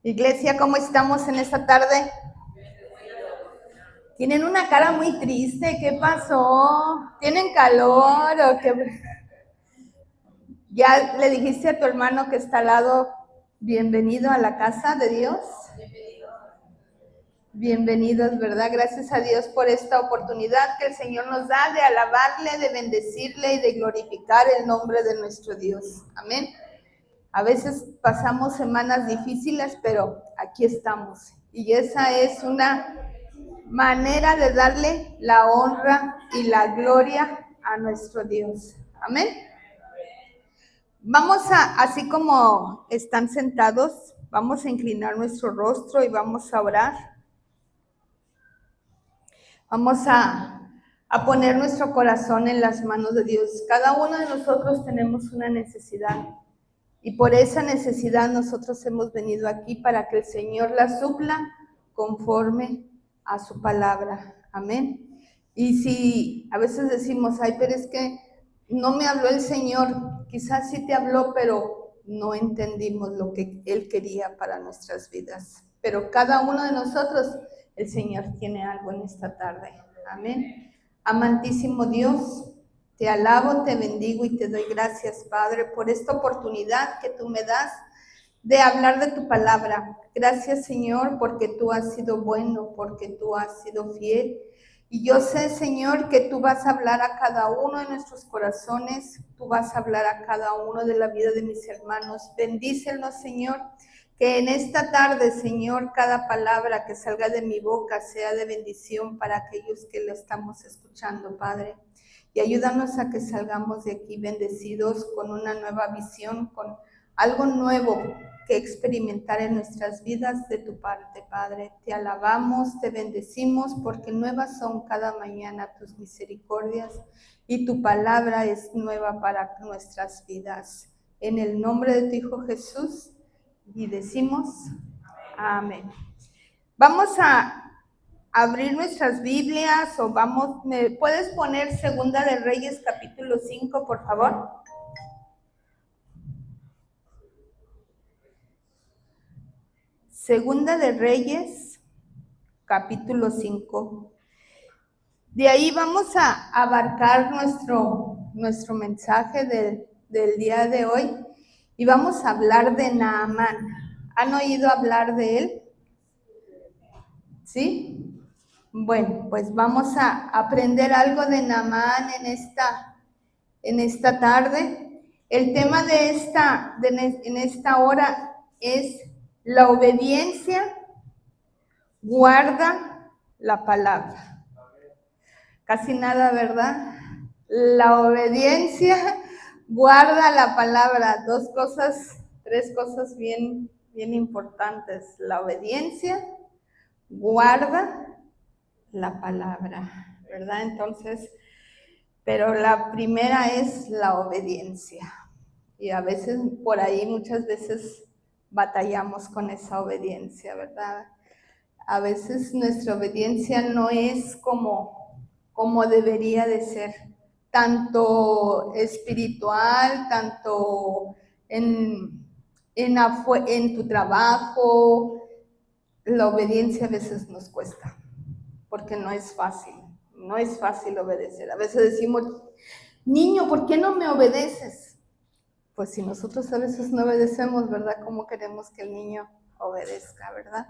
Iglesia, ¿cómo estamos en esta tarde? Tienen una cara muy triste, ¿qué pasó? ¿Tienen calor o qué? ¿Ya le dijiste a tu hermano que está al lado, bienvenido a la casa de Dios? Bienvenidos, ¿verdad? Gracias a Dios por esta oportunidad que el Señor nos da de alabarle, de bendecirle y de glorificar el nombre de nuestro Dios. Amén. A veces pasamos semanas difíciles, pero aquí estamos. Y esa es una manera de darle la honra y la gloria a nuestro Dios. Amén. Así como están sentados, vamos a inclinar nuestro rostro y vamos a orar. Vamos a poner nuestro corazón en las manos de Dios. Cada uno de nosotros tenemos una necesidad. Y por esa necesidad nosotros hemos venido aquí para que el Señor la supla conforme a su palabra. Amén. Y si a veces decimos, ay, pero es que no me habló el Señor, quizás sí te habló, pero no entendimos lo que Él quería para nuestras vidas. Pero cada uno de nosotros, el Señor tiene algo en esta tarde. Amén. Amantísimo Dios, te alabo, te bendigo y te doy gracias, Padre, por esta oportunidad que tú me das de hablar de tu palabra. Gracias, Señor, porque tú has sido bueno, porque tú has sido fiel. Y yo sé, Señor, que tú vas a hablar a cada uno de nuestros corazones, tú vas a hablar a cada uno de la vida de mis hermanos. Bendícelos, Señor, que en esta tarde, Señor, cada palabra que salga de mi boca sea de bendición para aquellos que lo estamos escuchando, Padre. Y ayúdanos a que salgamos de aquí bendecidos con una nueva visión, con algo nuevo que experimentar en nuestras vidas de tu parte, Padre. Te alabamos, te bendecimos, porque nuevas son cada mañana tus misericordias y tu palabra es nueva para nuestras vidas. En el nombre de tu Hijo Jesús, y decimos amén. Vamos a abrir nuestras Biblias o ¿me puedes poner Segunda de Reyes capítulo 5, por favor? Segunda de Reyes, capítulo 5. De ahí vamos a abarcar nuestro mensaje del día de hoy y vamos a hablar de Naamán. ¿Han oído hablar de él? ¿Sí? Bueno, pues vamos a aprender algo de Naamán en esta tarde. El tema en esta hora es la obediencia guarda la palabra. Casi nada, ¿verdad? La obediencia guarda la palabra. Tres cosas bien importantes. La obediencia guarda la palabra, ¿verdad? Entonces, pero la primera es la obediencia. Y a veces, por ahí, muchas veces batallamos con esa obediencia, ¿verdad? A veces nuestra obediencia no es como debería de ser, tanto espiritual, tanto en tu trabajo. La obediencia a veces nos cuesta, porque no es fácil obedecer. A veces decimos, niño, ¿por qué no me obedeces? Pues si nosotros a veces no obedecemos, ¿verdad? ¿Cómo queremos que el niño obedezca, verdad?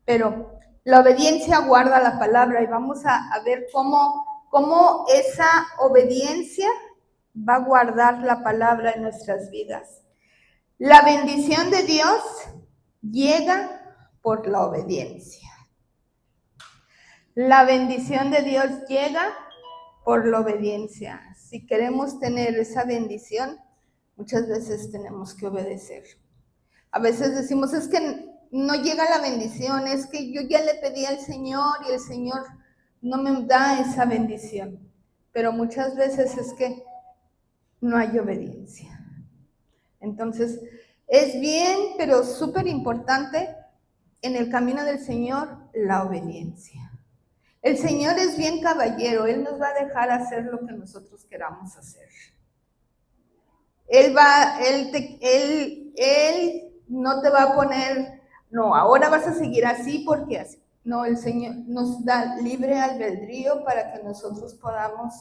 Pero la obediencia guarda la palabra y vamos a ver cómo esa obediencia va a guardar la palabra en nuestras vidas. La bendición de Dios llega por la obediencia. La bendición de Dios llega por la obediencia. Si queremos tener esa bendición, muchas veces tenemos que obedecer. A veces decimos, es que no llega la bendición, es que yo ya le pedí al Señor y el Señor no me da esa bendición. Pero muchas veces es que no hay obediencia. Entonces, es bien, pero súper importante en el camino del Señor la obediencia. El Señor es bien caballero, Él nos va a dejar hacer lo que nosotros queramos hacer. Él no te va a poner no, ahora vas a seguir así porque así. No, el Señor nos da libre albedrío para que nosotros podamos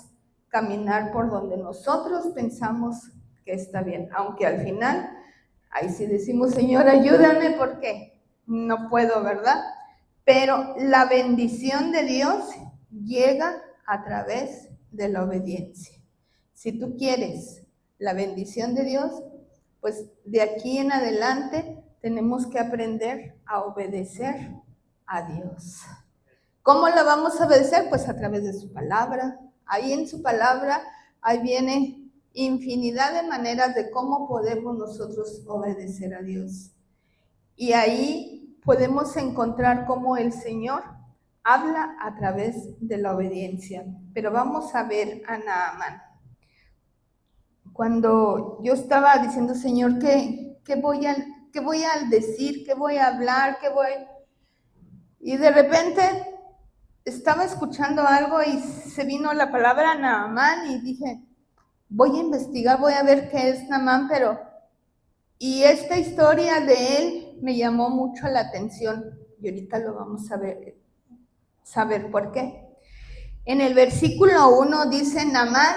caminar por donde nosotros pensamos que está bien, aunque al final, ahí sí decimos, Señor, ayúdame porque no puedo, ¿verdad? Pero la bendición de Dios llega a través de la obediencia. Si tú quieres la bendición de Dios, pues de aquí en adelante tenemos que aprender a obedecer a Dios. ¿Cómo la vamos a obedecer? Pues a través de su palabra. Ahí en su palabra, ahí viene infinidad de maneras de cómo podemos nosotros obedecer a Dios. Y ahí podemos encontrar cómo el Señor habla a través de la obediencia. Pero vamos a ver a Naamán. Cuando yo estaba diciendo, Señor, ¿qué voy a decir? ¿Qué voy a hablar? Y de repente estaba escuchando algo y se vino la palabra Naamán y dije, voy a investigar, voy a ver qué es Naamán, y esta historia de él me llamó mucho la atención y ahorita lo vamos a ver, saber por qué. En el versículo 1 dice Naamán,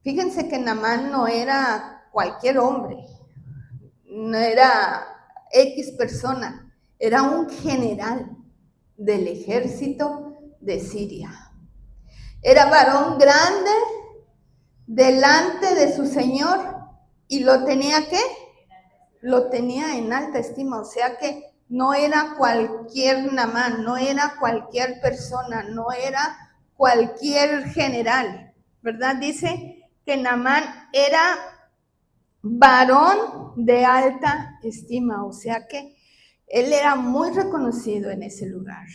fíjense que Naamán no era cualquier hombre, no era X persona, era un general del ejército de Siria. Era varón grande delante de su Señor y lo tenía ¿qué? Lo tenía en alta estima, o sea que no era cualquier Naamán, no era cualquier persona, no era cualquier general, ¿verdad? Dice que Naamán era varón de alta estima, o sea que él era muy reconocido en ese lugar.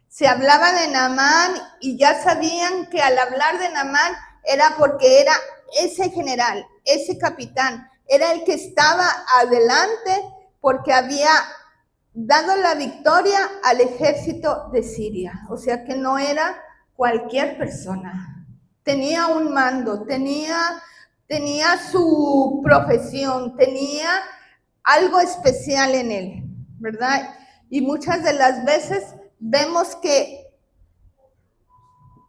Se hablaba de Naamán y ya sabían que al hablar de Naamán era porque era ese general, ese capitán, era el que estaba adelante porque había dado la victoria al ejército de Siria. O sea que no era cualquier persona. Tenía un mando, tenía su profesión, tenía algo especial en él, ¿verdad? Y muchas de las veces vemos que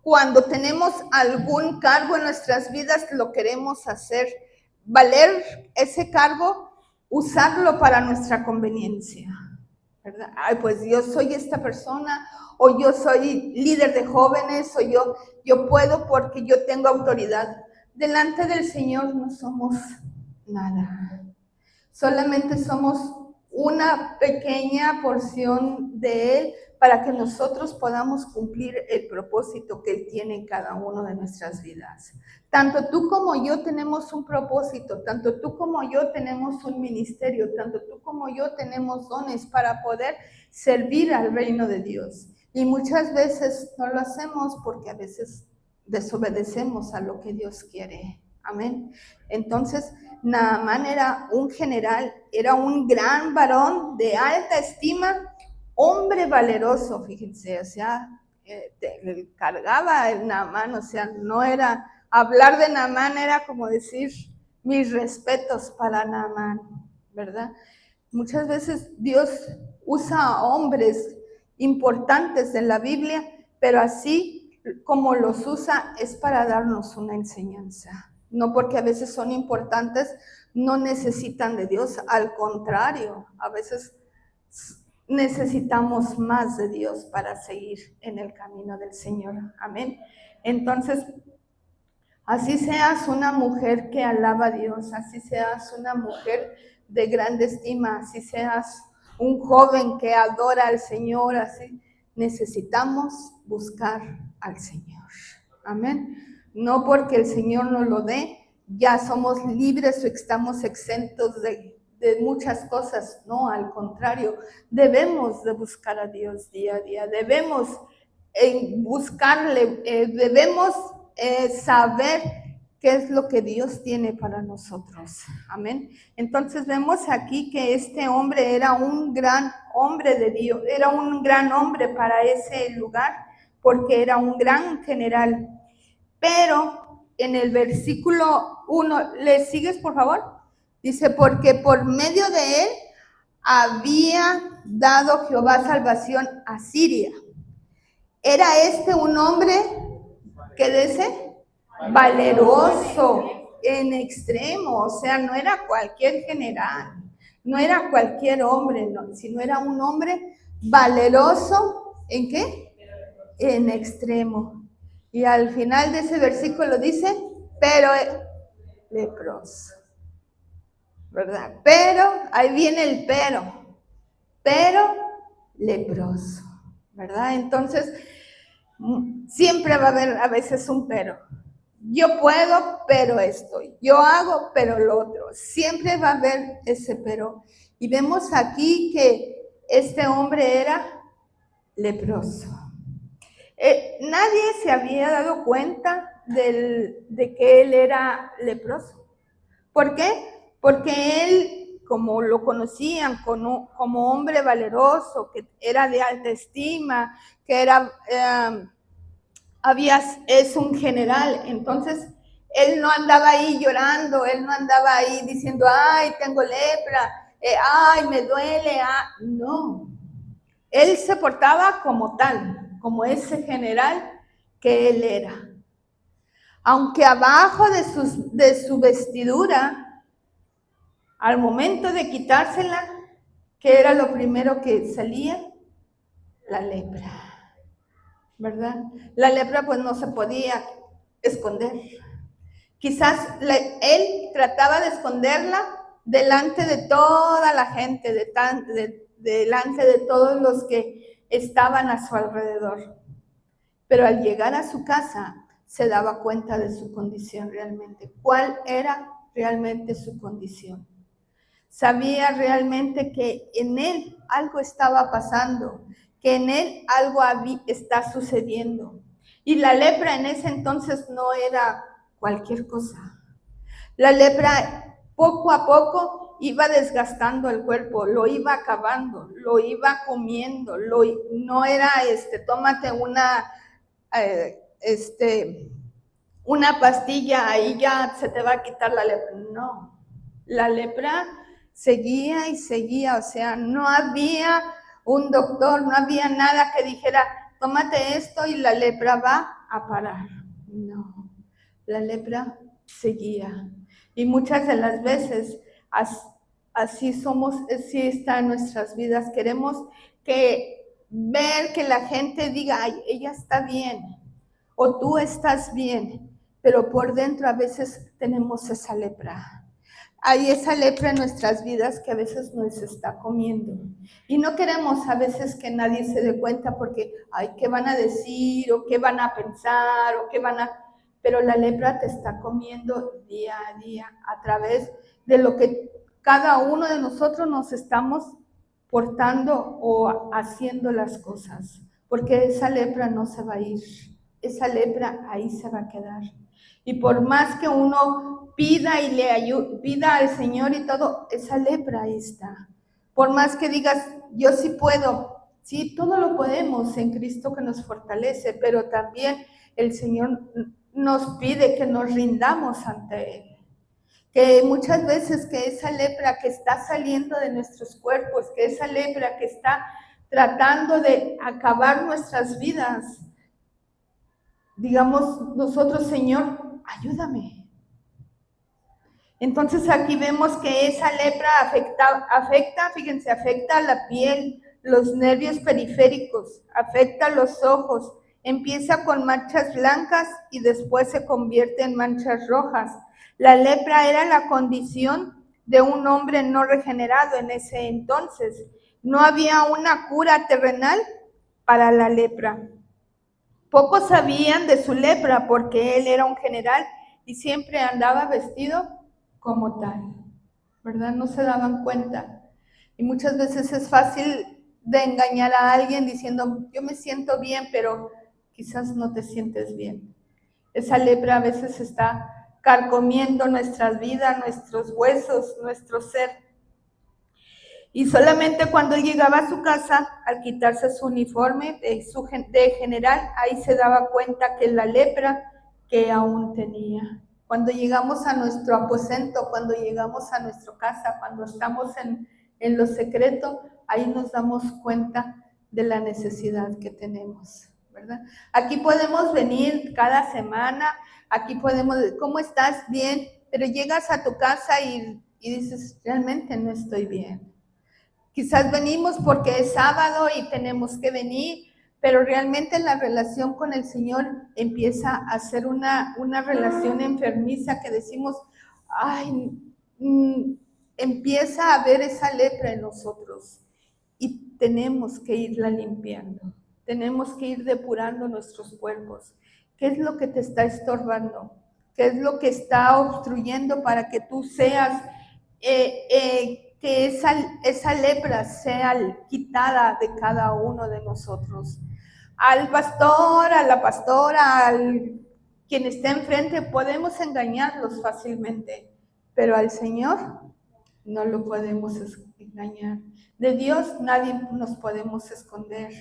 cuando tenemos algún cargo en nuestras vidas, lo queremos hacer valer ese cargo, usarlo para nuestra conveniencia, ¿verdad? Ay, pues yo soy esta persona, o yo soy líder de jóvenes, o yo puedo porque yo tengo autoridad. Delante del Señor no somos nada. Solamente somos una pequeña porción de Él para que nosotros podamos cumplir el propósito que Él tiene en cada uno de nuestras vidas. Tanto tú como yo tenemos un propósito, tanto tú como yo tenemos un ministerio, tanto tú como yo tenemos dones para poder servir al reino de Dios. Y muchas veces no lo hacemos porque a veces desobedecemos a lo que Dios quiere. Amén. Entonces, Naamán era un general, era un gran varón de alta estima, hombre valeroso, fíjense, o sea, cargaba el Naamán, o sea, no era, hablar de Naamán era como decir, mis respetos para Naamán, ¿verdad? Muchas veces Dios usa a hombres importantes en la Biblia, pero así como los usa es para darnos una enseñanza. No porque a veces son importantes, no necesitan de Dios, al contrario, a veces necesitamos más de Dios para seguir en el camino del Señor. Amén. Entonces, así seas una mujer que alaba a Dios, así seas una mujer de grande estima, así seas un joven que adora al Señor, así necesitamos buscar al Señor. Amén. No porque el Señor nos lo dé, ya somos libres o estamos exentos de muchas cosas. No, al contrario, debemos de buscar a Dios día a día, debemos buscarle, debemos saber qué es lo que Dios tiene para nosotros. Amén. Entonces vemos aquí que este hombre era un gran hombre de Dios, era un gran hombre para ese lugar, porque era un gran general. Pero en el versículo 1, ¿le sigues por favor? Dice, porque por medio de él había dado Jehová salvación a Siria. Era un hombre, ¿qué dice? Valeroso en extremo, o sea, no era cualquier general, no era cualquier hombre, no, sino era un hombre valeroso, ¿en qué? En extremo. Y al final de ese versículo dice, pero leproso, ¿verdad? Pero, ahí viene el pero leproso, ¿verdad? Entonces, siempre va a haber a veces un pero. Yo puedo, pero esto. Yo hago, pero lo otro. Siempre va a haber ese pero. Y vemos aquí que este hombre era leproso. Nadie se había dado cuenta de que él era leproso. ¿Por qué? Porque él, como lo conocían como hombre valeroso, que era de alta estima, que era... es un general, entonces él no andaba ahí llorando, él no andaba ahí diciendo, ay, tengo lepra, ay, me duele, no. Él se portaba como tal, como ese general que él era. Aunque abajo de su vestidura, al momento de quitársela, ¿qué era lo primero que salía? La lepra. ¿Verdad? La lepra pues no se podía esconder. Quizás él trataba de esconderla delante de toda la gente, delante de todos los que estaban a su alrededor. Pero al llegar a su casa se daba cuenta de su condición realmente. ¿Cuál era realmente su condición? Sabía realmente que en él algo estaba pasando, que en él algo está sucediendo. Y la lepra en ese entonces no era cualquier cosa. La lepra poco a poco iba desgastando el cuerpo, lo iba acabando, lo iba comiendo, no era tómate una pastilla, ahí ya se te va a quitar la lepra. No, la lepra seguía y seguía, o sea, no había un doctor, no había nada que dijera, tómate esto y la lepra va a parar. No, la lepra seguía. Y muchas de las veces así está en nuestras vidas. Queremos ver que la gente diga, ay, ella está bien, o tú estás bien, pero por dentro a veces tenemos esa lepra. Hay esa lepra en nuestras vidas que a veces nos está comiendo. Y no queremos a veces que nadie se dé cuenta porque, ay, ¿qué van a decir? O ¿qué van a pensar? O ¿qué van a...? Pero la lepra te está comiendo día a día a través de lo que cada uno de nosotros nos estamos portando o haciendo las cosas. Porque esa lepra no se va a ir. Esa lepra ahí se va a quedar. Y por más que uno pida y pida al Señor y todo, esa lepra ahí está. Por más que digas, yo sí puedo, sí, todo lo podemos en Cristo que nos fortalece, pero también el Señor nos pide que nos rindamos ante Él. Que muchas veces que esa lepra que está saliendo de nuestros cuerpos, que esa lepra que está tratando de acabar nuestras vidas, digamos nosotros, Señor, ayúdame. Entonces aquí vemos que esa lepra afecta a la piel, los nervios periféricos, afecta los ojos, empieza con manchas blancas y después se convierte en manchas rojas. La lepra era la condición de un hombre no regenerado en ese entonces. No había una cura terrenal para la lepra. Pocos sabían de su lepra porque él era un general y siempre andaba vestido como tal, ¿verdad? No se daban cuenta. Y muchas veces es fácil de engañar a alguien diciendo, yo me siento bien, pero quizás no te sientes bien. Esa lepra a veces está carcomiendo nuestras vidas, nuestros huesos, nuestro ser. Y solamente cuando él llegaba a su casa, al quitarse su uniforme de general, ahí se daba cuenta que la lepra que aún tenía. Cuando llegamos a nuestro aposento, cuando llegamos a nuestra casa, cuando estamos en lo secreto, ahí nos damos cuenta de la necesidad que tenemos, ¿verdad? Aquí podemos venir cada semana, aquí podemos, ¿cómo estás? Bien, pero llegas a tu casa y dices, realmente no estoy bien. Quizás venimos porque es sábado y tenemos que venir, pero realmente la relación con el Señor empieza a ser una relación enfermiza que decimos, ay, empieza a haber esa lepra en nosotros y tenemos que irla limpiando, tenemos que ir depurando nuestros cuerpos. ¿Qué es lo que te está estorbando? ¿Qué es lo que está obstruyendo para que tú seas que esa lepra sea quitada de cada uno de nosotros? Al pastor, a la pastora, al quien esté enfrente, podemos engañarlos fácilmente, pero al Señor no lo podemos engañar. De Dios nadie nos podemos esconder.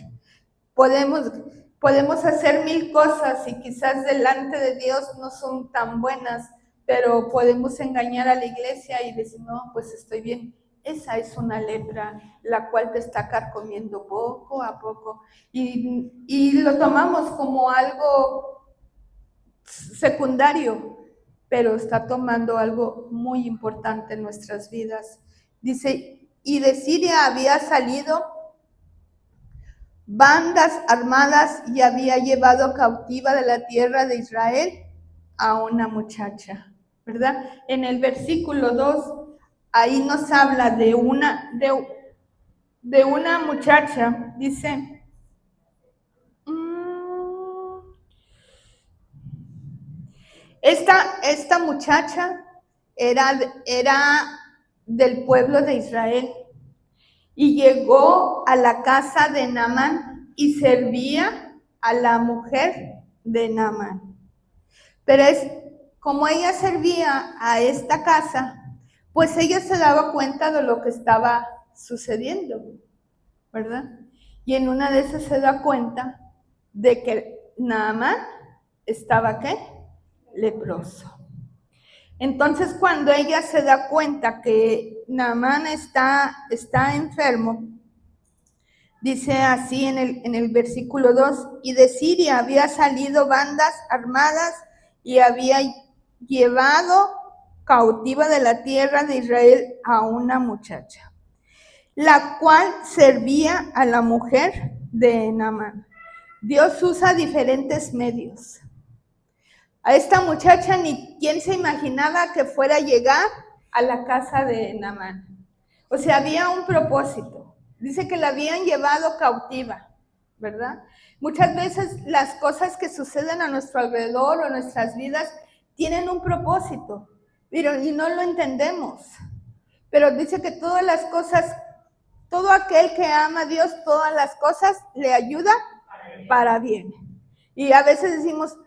Podemos hacer mil cosas y quizás delante de Dios no son tan buenas, pero podemos engañar a la iglesia y decir, no, pues estoy bien. Esa es una lepra, la cual te está carcomiendo poco a poco. Y lo tomamos como algo secundario, pero está tomando algo muy importante en nuestras vidas. Dice, y de Siria había salido bandas armadas y había llevado cautiva de la tierra de Israel a una muchacha, ¿verdad? En el versículo 2, ahí nos habla de una muchacha, dice, esta muchacha era del pueblo de Israel y llegó a la casa de Naamán y servía a la mujer de Naamán. Pero como ella servía a esta casa, pues ella se daba cuenta de lo que estaba sucediendo, ¿verdad? Y en una de esas se da cuenta de que Naamán estaba, ¿qué? Leproso. Entonces, cuando ella se da cuenta que Naamán está enfermo, dice así en el versículo 2, y de Siria había salido bandas armadas y había llevado cautiva de la tierra de Israel a una muchacha, la cual servía a la mujer de Naamán. Dios usa diferentes medios. A esta muchacha ni quien se imaginaba que fuera a llegar a la casa de Naamán. O sea, había un propósito. Dice que la habían llevado cautiva, ¿verdad? Muchas veces las cosas que suceden a nuestro alrededor o en nuestras vidas tienen un propósito, pero y no lo entendemos. Pero dice que todas las cosas, todo aquel que ama a Dios, todas las cosas le ayuda para bien. Y a veces decimos,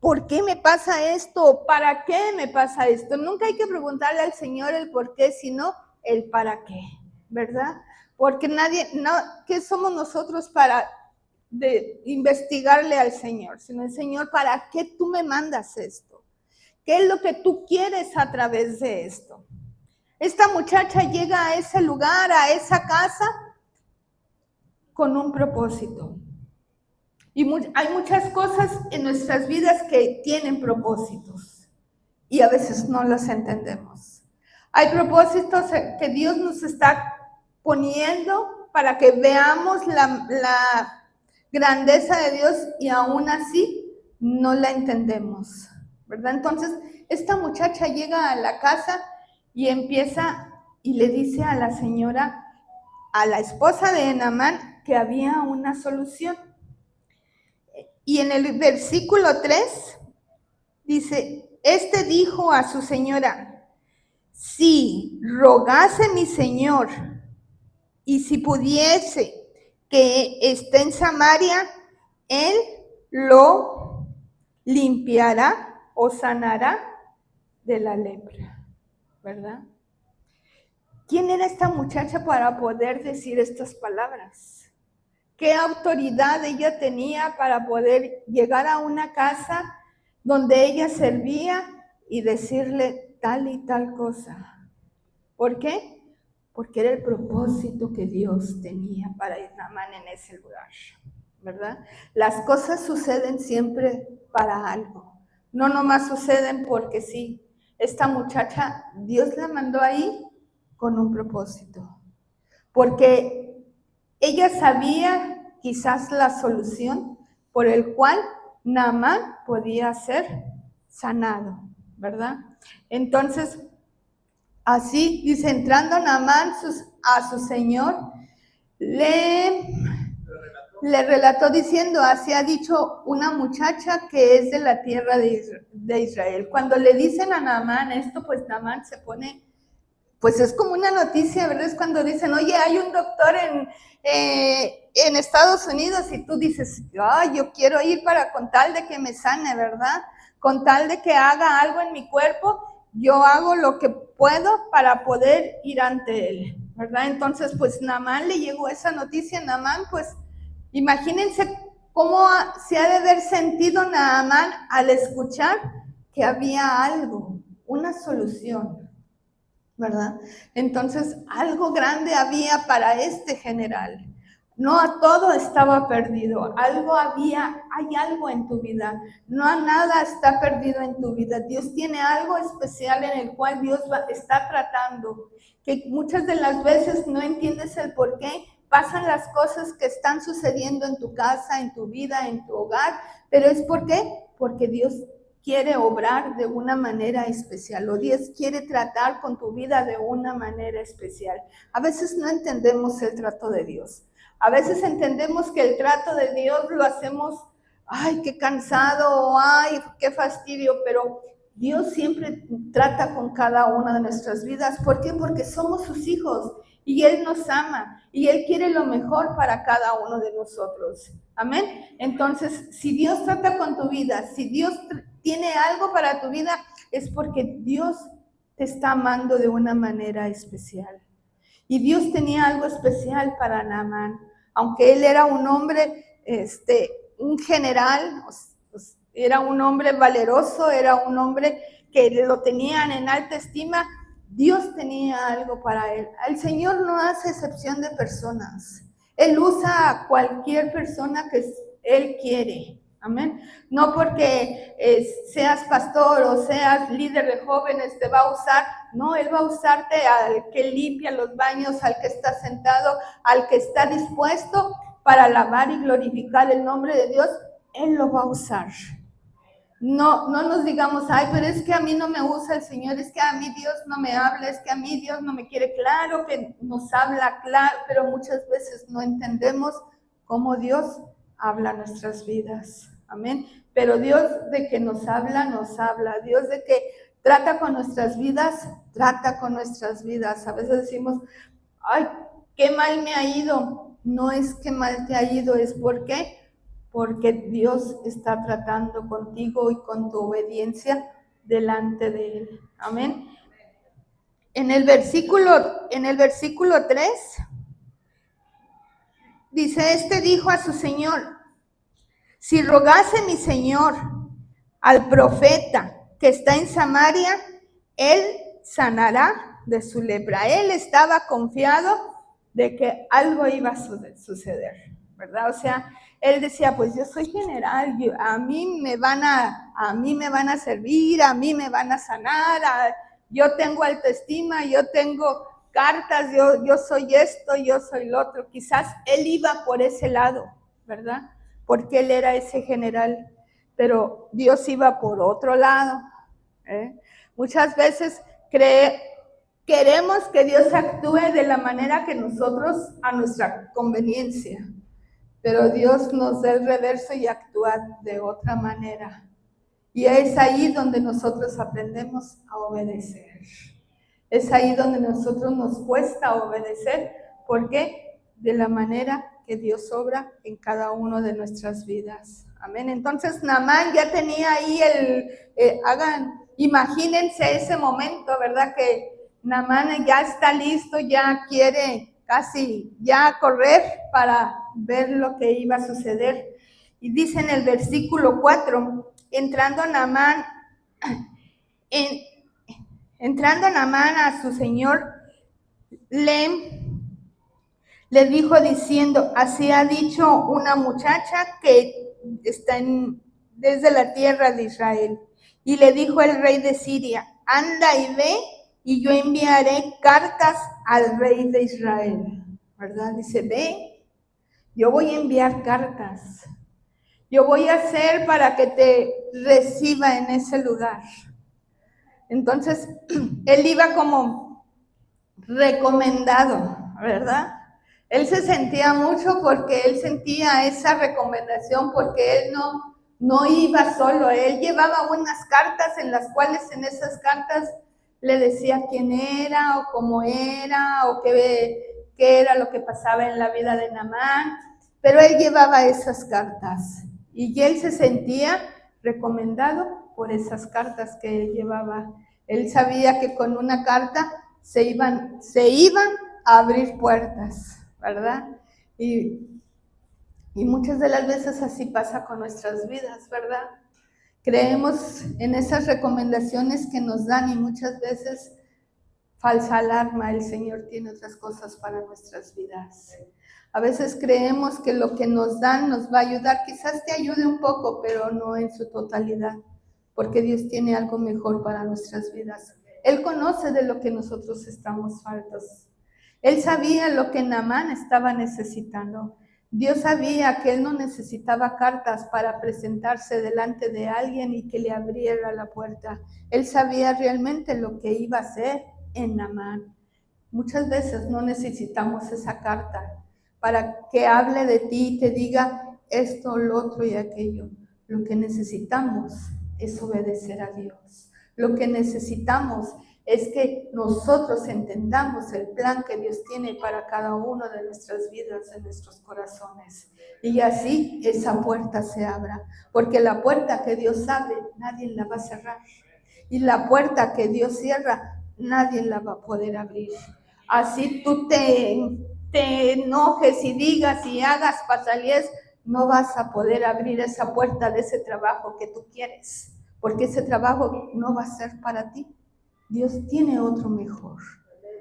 ¿por qué me pasa esto? ¿Para qué me pasa esto? Nunca hay que preguntarle al Señor el por qué, sino el para qué, ¿verdad? Porque ¿qué somos nosotros para investigarle al Señor? Sino el Señor, ¿para qué tú me mandas esto? ¿Qué es lo que tú quieres a través de esto? Esta muchacha llega a ese lugar, a esa casa, con un propósito. Y hay muchas cosas en nuestras vidas que tienen propósitos y a veces no los entendemos. Hay propósitos que Dios nos está poniendo para que veamos la grandeza de Dios y aún así no la entendemos, ¿verdad? Entonces, esta muchacha llega a la casa y empieza y le dice a la señora, a la esposa de Naamán, que había una solución. Y en el versículo 3 dice, este dijo a su señora, si rogase mi señor y si pudiese que esté en Samaria, él lo limpiará o sanará de la lepra, ¿verdad? ¿Quién era esta muchacha para poder decir estas palabras? ¿Qué autoridad ella tenía para poder llegar a una casa donde ella servía y decirle tal y tal cosa? ¿Por qué? porque era el propósito que Dios tenía para Naamán en ese lugar, ¿verdad? Las cosas suceden siempre para algo, no nomás suceden porque sí. Esta muchacha, Dios la mandó ahí con un propósito, porque ella sabía quizás la solución por el cual Naamán podía ser sanado, ¿verdad? Entonces, así dice, entrando Naamán a su señor, le relató diciendo, así ha dicho una muchacha que es de la tierra de Israel. Cuando le dicen a Naamán esto, pues Naamán se pone, pues es como una noticia, ¿verdad? Es cuando dicen, oye, hay un doctor en Estados Unidos y tú dices, ay, yo quiero ir para con tal de que me sane, ¿verdad? Con tal de que haga algo en mi cuerpo, yo hago lo que puedo para poder ir ante él, ¿verdad? Entonces, pues Naamán le llegó esa noticia. Naamán, pues, imagínense cómo se ha de haber sentido Naamán al escuchar que había algo, una solución, ¿verdad? Entonces, algo grande había para este general. No a todo estaba perdido, algo había, hay algo en tu vida, no a nada está perdido en tu vida. Dios tiene algo especial en el cual Dios está tratando, que muchas de las veces no entiendes el por qué pasan las cosas que están sucediendo en tu casa, en tu vida, en tu hogar, pero es ¿por qué? Porque Dios quiere obrar de una manera especial, o Dios quiere tratar con tu vida de una manera especial. A veces no entendemos el trato de Dios. A veces entendemos que el trato de Dios lo hacemos, ay, qué cansado, ay, qué fastidio, pero Dios siempre trata con cada una de nuestras vidas. ¿Por qué? Porque somos sus hijos y Él nos ama y Él quiere lo mejor para cada uno de nosotros. Amén. Entonces, si Dios trata con tu vida, si Dios tiene algo para tu vida, es porque Dios te está amando de una manera especial. Y Dios tenía algo especial para Naamán. Aunque él era un hombre, un general, era un hombre valeroso, era un hombre que lo tenían en alta estima, Dios tenía algo para él. El Señor no hace excepción de personas. Él usa a cualquier persona que Él quiere. Amén. No porque seas pastor o seas líder de jóvenes te va a usar. No, Él va a usarte al que limpia los baños, al que está sentado, al que está dispuesto para alabar y glorificar el nombre de Dios. Él lo va a usar. No nos digamos, ay, pero es que a mí no me usa el Señor, es que a mí Dios no me habla, es que a mí Dios no me quiere. Claro que nos habla, claro, pero muchas veces no entendemos cómo Dios habla nuestras vidas. Amén. Pero Dios de que nos habla, nos habla. Dios de que trata con nuestras vidas, trata con nuestras vidas. A veces decimos, ay, qué mal me ha ido. No es que mal te ha ido, es porque Dios está tratando contigo y con tu obediencia delante de Él. Amén. En el versículo 3, dice, dijo a su señor, si rogase mi señor al profeta que está en Samaria, él sanará de su lepra. Él estaba confiado de que algo iba a suceder, ¿verdad? O sea, él decía, pues yo soy general, a mí me van a servir, a mí me van a sanar, yo tengo autoestima, yo tengo cartas, yo soy esto, yo soy lo otro. Quizás él iba por ese lado, ¿verdad? Porque él era ese general, pero Dios iba por otro lado. Muchas veces queremos que Dios actúe de la manera que nosotros, a nuestra conveniencia, pero Dios nos da el reverso y actúa de otra manera. Y es ahí donde nosotros aprendemos a obedecer. Es ahí donde nosotros nos cuesta obedecer. ¿Por qué? De la manera que Dios obra en cada una de nuestras vidas. Amén. Entonces Naamán ya tenía ahí imagínense ese momento, ¿verdad? Que Naamán ya está listo, ya quiere casi ya correr para ver lo que iba a suceder. Y dice en el versículo 4, entrando Naamán a su señor, le dijo diciendo, así ha dicho una muchacha que está desde la tierra de Israel. Y le dijo el rey de Siria, anda y ve, y yo enviaré cartas al rey de Israel. ¿Verdad? Dice, ve, yo voy a enviar cartas. Yo voy a hacer para que te reciba en ese lugar. Entonces, él iba como recomendado, ¿verdad? Él se sentía mucho porque él sentía esa recomendación, porque él no iba solo, él llevaba unas cartas en las cuales en esas cartas le decía quién era o cómo era o qué era lo que pasaba en la vida de Naamán, pero él llevaba esas cartas y él se sentía recomendado por esas cartas que él llevaba. Él sabía que con una carta se iban a abrir puertas, ¿verdad? Y muchas de las veces así pasa con nuestras vidas, ¿verdad? Creemos en esas recomendaciones que nos dan y muchas veces, falsa alarma, el Señor tiene otras cosas para nuestras vidas. A veces creemos que lo que nos dan nos va a ayudar, quizás te ayude un poco, pero no en su totalidad, porque Dios tiene algo mejor para nuestras vidas. Él conoce de lo que nosotros estamos faltos. Él sabía lo que Naamán estaba necesitando. Dios sabía que él no necesitaba cartas para presentarse delante de alguien y que le abriera la puerta. Él sabía realmente lo que iba a hacer en Naamán. Muchas veces no necesitamos esa carta para que hable de ti y te diga esto, lo otro y aquello. Lo que necesitamos es obedecer a Dios. Lo que necesitamos es que nosotros entendamos el plan que Dios tiene para cada uno de nuestras vidas, de nuestros corazones. Y así esa puerta se abra. Porque la puerta que Dios abre, nadie la va a cerrar. Y la puerta que Dios cierra, nadie la va a poder abrir. Así tú te enojes y digas y hagas patalees, no vas a poder abrir esa puerta de ese trabajo que tú quieres, porque ese trabajo no va a ser para ti. Dios tiene otro mejor.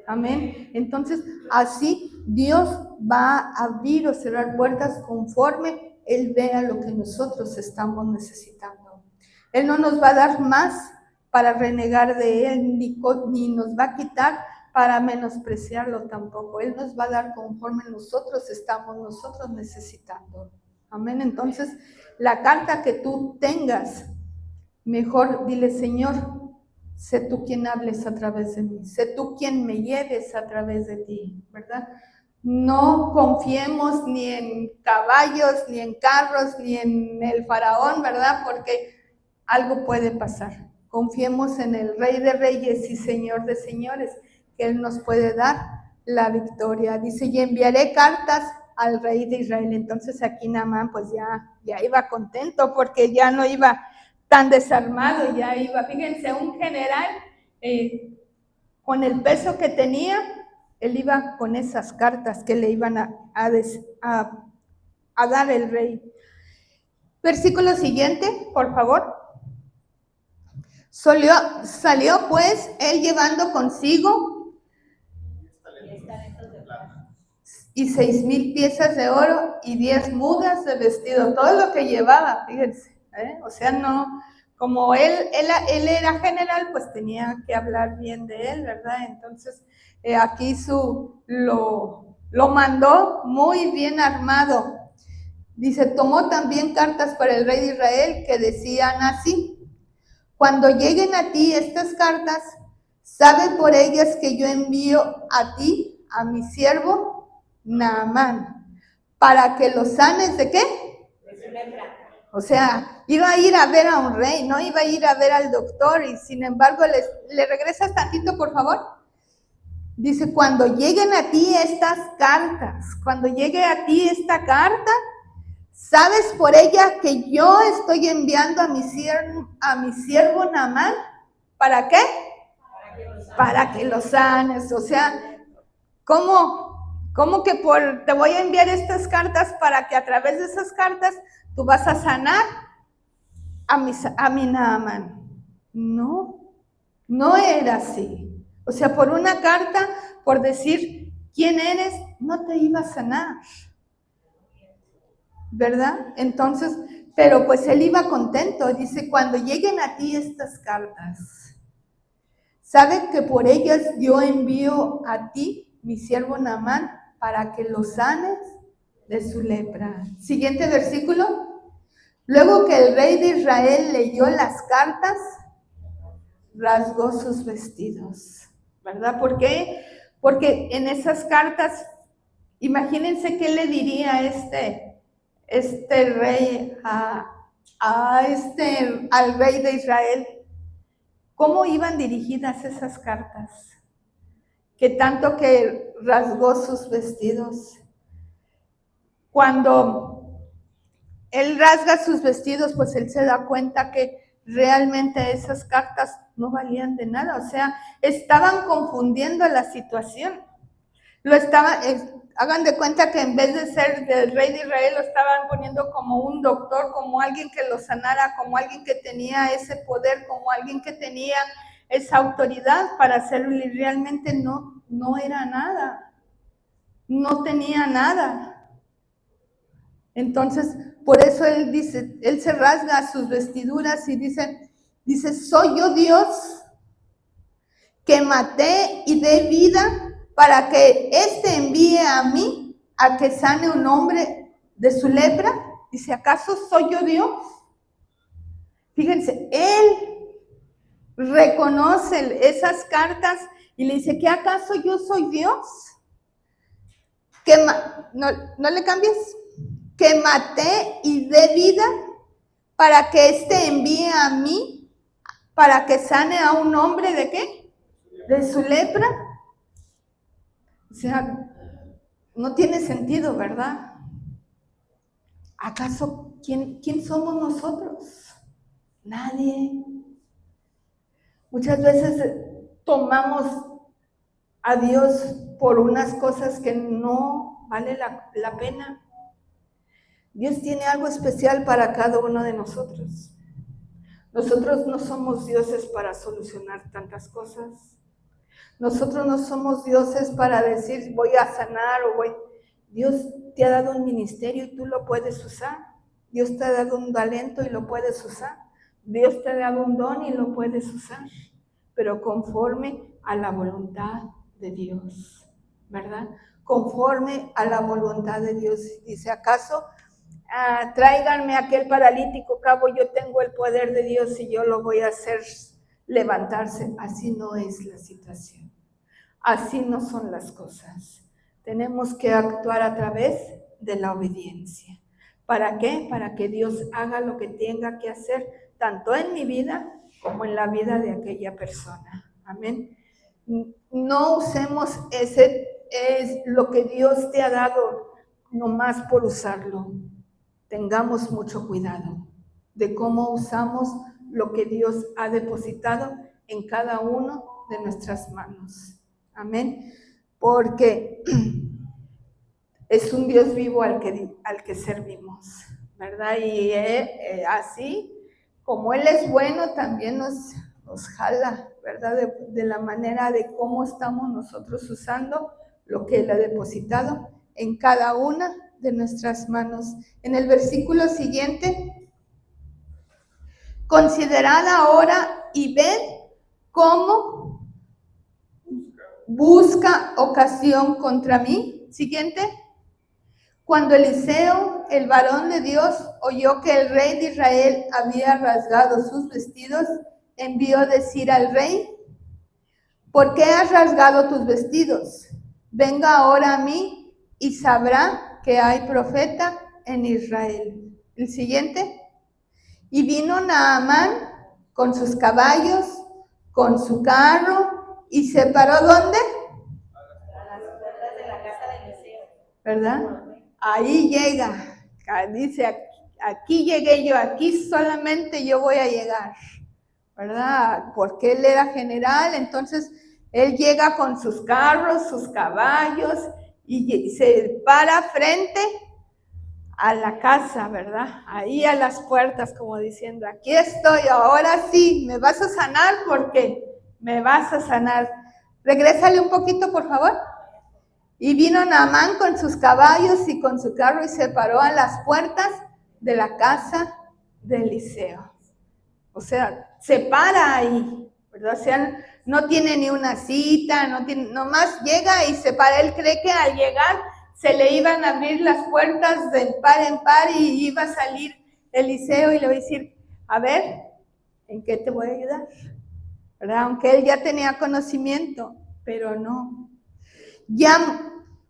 Amén. Entonces, así Dios va a abrir o cerrar puertas conforme Él vea lo que nosotros estamos necesitando. Él no nos va a dar más para renegar de Él, ni nos va a quitar para menospreciarlo tampoco. Él nos va a dar conforme nosotros necesitando. Amén. Entonces, la carta que tú tengas, mejor dile, Señor, sé tú quien hables a través de mí, sé tú quien me lleves a través de ti, ¿verdad? No confiemos ni en caballos, ni en carros, ni en el faraón, ¿verdad? Porque algo puede pasar. Confiemos en el Rey de Reyes y Señor de Señores, que Él nos puede dar la victoria. Dice, y enviaré cartas al Rey de Israel. Entonces aquí Naamán pues ya iba contento porque ya no iba tan desarmado, ya iba, fíjense, un general con el peso que tenía, él iba con esas cartas que le iban a dar el rey. Versículo siguiente, por favor. Salió pues él llevando consigo y 6,000 piezas de oro y 10 mudas de vestido, todo lo que llevaba, fíjense, o sea, no, como él era general, pues tenía que hablar bien de él, ¿verdad? Entonces, aquí lo mandó muy bien armado. Dice, tomó también cartas para el rey de Israel que decían así, cuando lleguen a ti estas cartas, sabe por ellas que yo envío a ti, a mi siervo Naamán, para que lo sanes ¿de qué? De su lepra. O sea, iba a ir a ver a un rey, no iba a ir a ver al doctor, y sin embargo, ¿le regresas tantito, por favor? Dice, cuando lleguen a ti estas cartas, cuando llegue a ti esta carta, ¿sabes por ella que yo estoy enviando a mi siervo Naamán? ¿Para qué? Para que lo sanes. O sea, ¿cómo que te voy a enviar estas cartas para que a través de esas cartas tú vas a sanar a mi Naamán? No era así. O sea, por una carta, por decir, quién eres, no te iba a sanar, ¿verdad? Entonces, pero pues él iba contento. Dice, cuando lleguen a ti estas cartas, sabe que por ellas yo envío a ti, mi siervo Naamán, para que lo sanes de su lepra. Siguiente versículo. Luego que el rey de Israel leyó las cartas, rasgó sus vestidos, ¿verdad? ¿Por qué? Porque en esas cartas, imagínense qué le diría este rey al rey de Israel. ¿Cómo iban dirigidas esas cartas? Que tanto que rasgó sus vestidos. Cuando él rasga sus vestidos, pues él se da cuenta que realmente esas cartas no valían de nada. O sea, estaban confundiendo la situación. Hagan de cuenta que en vez de ser del rey de Israel, lo estaban poniendo como un doctor, como alguien que lo sanara, como alguien que tenía ese poder, como alguien que tenía esa autoridad para hacerlo, y realmente no era nada, no tenía nada. Entonces, por eso él dice, él se rasga sus vestiduras y dice, soy yo Dios que maté y dé vida para que éste envíe a mí a que sane un hombre de su lepra. Dice, ¿acaso soy yo Dios? Fíjense, él reconoce esas cartas y le dice, ¿qué acaso yo soy Dios? No le cambies. Que maté y dé vida para que éste envíe a mí, para que sane a un hombre ¿de qué? De su lepra. O sea, no tiene sentido, ¿verdad? ¿Acaso quién somos nosotros? Nadie. Muchas veces tomamos a Dios por unas cosas que no vale la pena. Dios tiene algo especial para cada uno de nosotros. Nosotros no somos dioses para solucionar tantas cosas. Nosotros no somos dioses para decir voy a sanar o voy. Dios te ha dado un ministerio y tú lo puedes usar. Dios te ha dado un talento y lo puedes usar. Dios te ha dado un don y lo puedes usar, pero conforme a la voluntad de Dios, ¿verdad? Conforme a la voluntad de Dios. Dice, ¿acaso tráiganme aquel paralítico, cabo, yo tengo el poder de Dios y yo lo voy a hacer levantarse? Así no es la situación. Así no son las cosas. Tenemos que actuar a través de la obediencia. ¿Para qué? Para que Dios haga lo que tenga que hacer, tanto en mi vida como en la vida de aquella persona. Amén. No usemos es lo que Dios te ha dado nomás por usarlo. Tengamos mucho cuidado de cómo usamos lo que Dios ha depositado en cada uno de nuestras manos. Amén. Porque es un Dios vivo al que servimos, ¿verdad? Y así como Él es bueno, también nos jala, ¿verdad? De la manera de cómo estamos nosotros usando lo que Él ha depositado en cada una de nuestras manos. En el versículo siguiente, considerad ahora y ved cómo busca ocasión contra mí. Siguiente. Cuando Eliseo, el varón de Dios, oyó que el rey de Israel había rasgado sus vestidos, envió decir al rey, ¿por qué has rasgado tus vestidos? Venga ahora a mí y sabrá que hay profeta en Israel. El siguiente. Y vino Naamán con sus caballos, con su carro, y se paró ¿dónde? A las puertas de la casa de Eliseo. ¿Verdad? Ahí llega. Dice, aquí llegué yo, aquí solamente yo voy a llegar. ¿Verdad? Porque él era general, entonces él llega con sus carros, sus caballos, y se para frente a la casa, ¿verdad? Ahí a las puertas, como diciendo, aquí estoy, ahora sí, me vas a sanar porque me vas a sanar. Regrésale un poquito, por favor. Y vino Naamán con sus caballos y con su carro y se paró a las puertas de la casa de Eliseo. O sea, se para ahí, ¿verdad? O sea, no tiene ni una cita, nomás llega y se para. Él cree que al llegar se le iban a abrir las puertas de par en par y iba a salir Eliseo y le va a decir, a ver, ¿en qué te voy a ayudar? ¿Verdad? Aunque él ya tenía conocimiento, pero no. Ya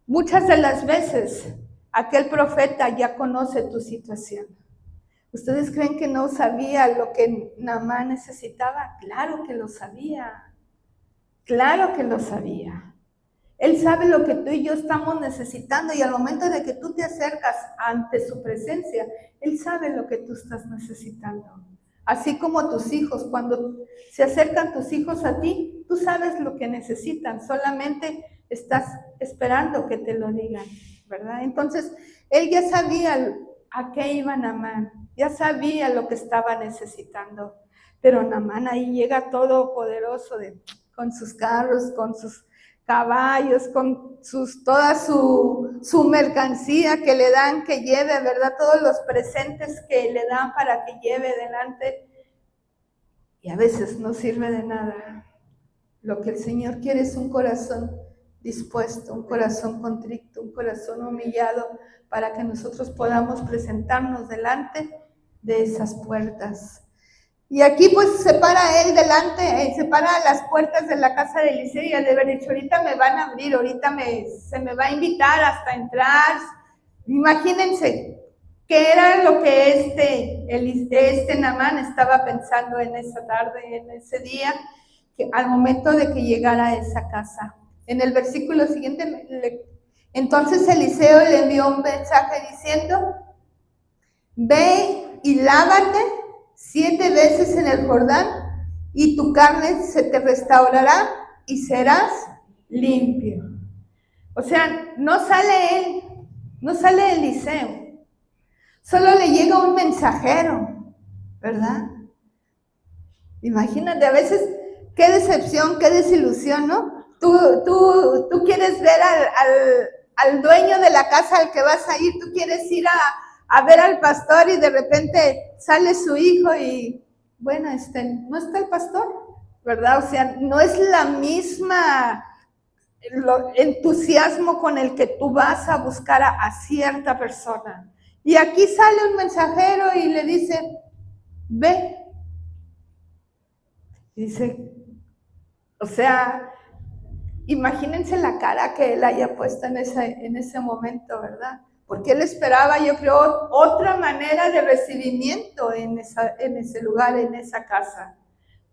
muchas de las veces aquel profeta ya conoce tu situación. ¿Ustedes creen que no sabía lo que Naamán necesitaba? Claro que lo sabía. Claro que lo sabía. Él sabe lo que tú y yo estamos necesitando y al momento de que tú te acercas ante su presencia, Él sabe lo que tú estás necesitando. Así como tus hijos, cuando se acercan tus hijos a ti, tú sabes lo que necesitan, solamente estás esperando que te lo digan, ¿verdad? Entonces, Él ya sabía a qué iba Naamán, ya sabía lo que estaba necesitando, pero Naamán ahí llega todopoderoso con sus carros, con sus caballos, con toda su mercancía que le dan que lleve, ¿verdad? Todos los presentes que le dan para que lleve delante. Y a veces no sirve de nada. Lo que el Señor quiere es un corazón dispuesto, un corazón contrito, un corazón humillado, para que nosotros podamos presentarnos delante de esas puertas. Y aquí pues se para él delante, se para a las puertas de la casa de Eliseo y ha de haber dicho, ahorita me van a abrir, ahorita se me va a invitar hasta entrar. Imagínense qué era lo que este Naamán estaba pensando en esa tarde, en ese día, que al momento de que llegara a esa casa. En el versículo siguiente, entonces Eliseo le envió un mensaje diciendo, ve y lávate 7 veces en el Jordán y tu carne se te restaurará y serás limpio. O sea, no sale él, no sale Eliseo, solo le llega un mensajero, ¿verdad? Imagínate, a veces qué decepción, qué desilusión, ¿no? Tú quieres ver al dueño de la casa al que vas a ir, tú quieres ir a ver al pastor y de repente sale su hijo y, bueno, no está el pastor, ¿verdad? O sea, no es la misma entusiasmo con el que tú vas a buscar a cierta persona. Y aquí sale un mensajero y le dice, ve. Dice, o sea, imagínense la cara que él haya puesto en ese momento, ¿verdad? Porque él esperaba, yo creo, otra manera de recibimiento en ese lugar, en esa casa.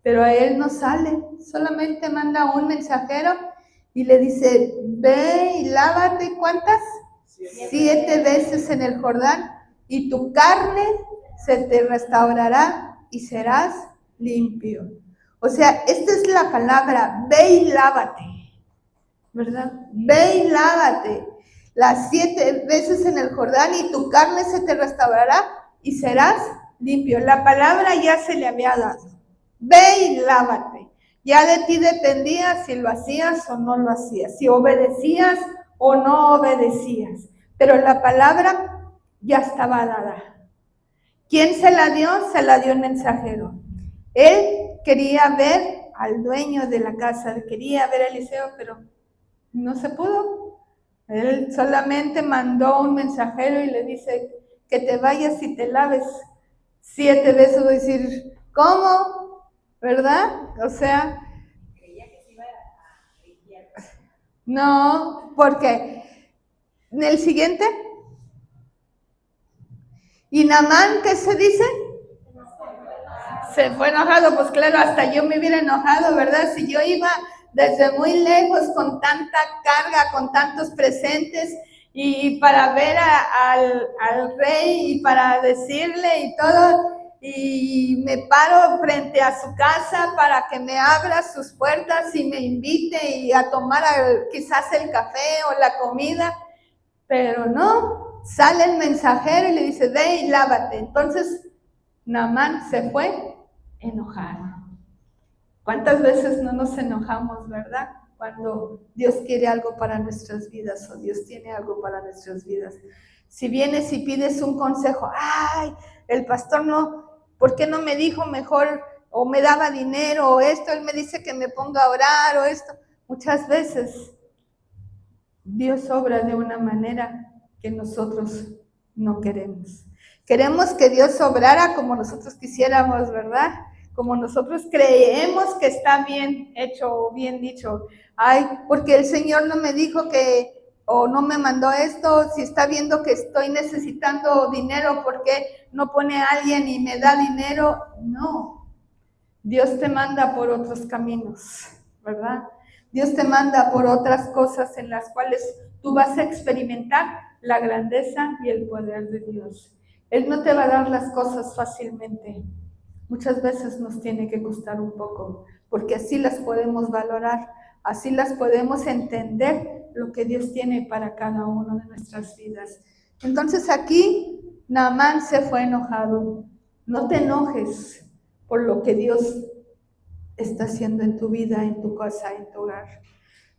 Pero a él no sale, solamente manda un mensajero y le dice, ve y lávate, ¿cuántas? 7 veces en el Jordán y tu carne se te restaurará y serás limpio. O sea, esta es la palabra, ve y lávate, ¿verdad? Ve y lávate las 7 veces en el Jordán y tu carne se te restaurará y serás limpio. La palabra ya se le había dado. Ve y lávate. Ya de ti dependía si lo hacías o no lo hacías, si obedecías o no obedecías. Pero la palabra ya estaba dada. ¿Quién se la dio? Se la dio el mensajero. Él quería ver al dueño de la casa, quería ver a Eliseo, pero no se pudo. Él solamente mandó un mensajero y le dice que te vayas y te laves 7 veces. Voy a decir, ¿cómo? ¿Verdad? O sea, no, porque en el siguiente, y Naamán, ¿qué se dice? Se fue enojado, pues claro, hasta yo me hubiera enojado, ¿verdad? Si yo iba desde muy lejos con tanta carga, con tantos presentes y para ver al rey y para decirle y todo, y me paro frente a su casa para que me abra sus puertas y me invite y a tomar quizás el café o la comida, pero no, sale el mensajero y le dice, ve y lávate. Entonces Naamán se fue enojado. ¿Cuántas veces no nos enojamos, verdad? Cuando Dios quiere algo para nuestras vidas o Dios tiene algo para nuestras vidas. Si vienes y pides un consejo, ay, el pastor no, ¿por qué no me dijo mejor o me daba dinero o esto? Él me dice que me ponga a orar o esto. Muchas veces Dios obra de una manera que nosotros no queremos. Queremos que Dios obrara como nosotros quisiéramos, ¿verdad? Como nosotros creemos que está bien hecho o bien dicho. Ay, porque el Señor no me dijo que, o no me mandó esto, si está viendo que estoy necesitando dinero, ¿por qué no pone a alguien y me da dinero? No, Dios te manda por otros caminos, ¿verdad? Dios te manda por otras cosas en las cuales tú vas a experimentar la grandeza y el poder de Dios. Él no te va a dar las cosas fácilmente. Muchas veces nos tiene que costar un poco, porque así las podemos valorar, así las podemos entender lo que Dios tiene para cada una de nuestras vidas. Entonces aquí Naamán se fue enojado. No te enojes por lo que Dios está haciendo en tu vida, en tu casa, en tu hogar.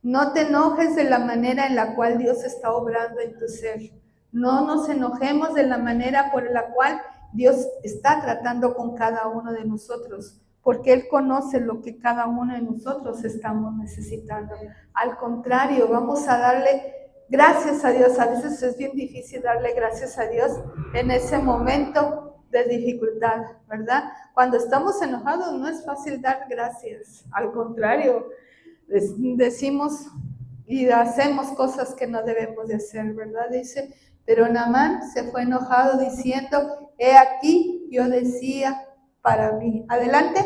No te enojes de la manera en la cual Dios está obrando en tu ser. No nos enojemos de la manera por la cual Dios está tratando con cada uno de nosotros, porque Él conoce lo que cada uno de nosotros estamos necesitando. Al contrario, vamos a darle gracias a Dios. A veces es bien difícil darle gracias a Dios en ese momento de dificultad, ¿verdad? Cuando estamos enojados no es fácil dar gracias. Al contrario, decimos y hacemos cosas que no debemos de hacer, ¿verdad? Dice, pero Naamán se fue enojado diciendo, he aquí, yo decía para mí. Adelante.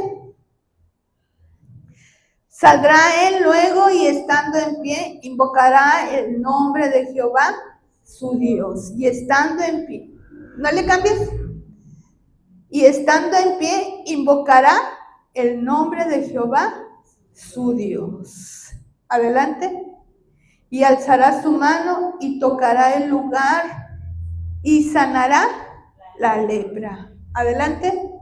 Saldrá él luego y estando en pie, invocará el nombre de Jehová, su Dios. Y estando en pie, ¿no le cambies? Y estando en pie, invocará el nombre de Jehová, su Dios. Adelante. Y alzará su mano y tocará el lugar y sanará la lepra. Adelante.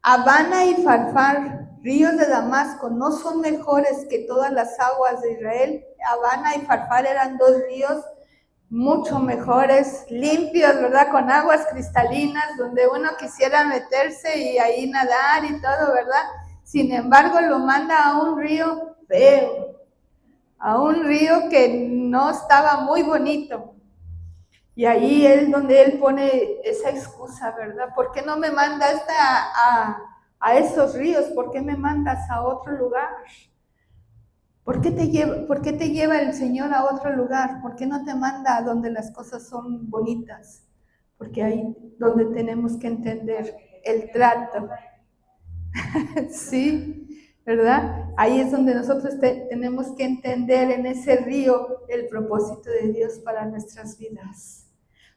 Habana y Farfar, ríos de Damasco, ¿no son mejores que todas las aguas de Israel? Habana y Farfar eran dos ríos mucho mejores, limpios, ¿verdad? Con aguas cristalinas, donde uno quisiera meterse y ahí nadar y todo, ¿verdad? Sin embargo, lo manda a un río feo, a un río que no estaba muy bonito. Y ahí es donde él pone esa excusa, ¿verdad? ¿Por qué no me mandas a esos ríos? ¿Por qué me mandas a otro lugar? ¿Por qué te lleva el Señor a otro lugar? ¿Por qué no te manda a donde las cosas son bonitas? Porque ahí donde tenemos que entender el trato. Sí, ¿verdad? Ahí es donde nosotros tenemos que entender en ese río el propósito de Dios para nuestras vidas.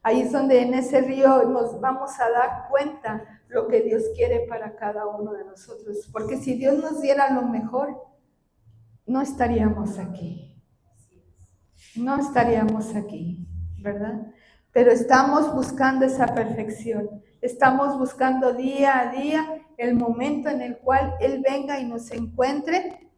Ahí es donde en ese río nos vamos a dar cuenta lo que Dios quiere para cada uno de nosotros. Porque si Dios nos diera lo mejor, no estaríamos aquí. No estaríamos aquí, ¿verdad? Pero estamos buscando esa perfección. Estamos buscando día a día el momento en el cual Él venga y nos encuentre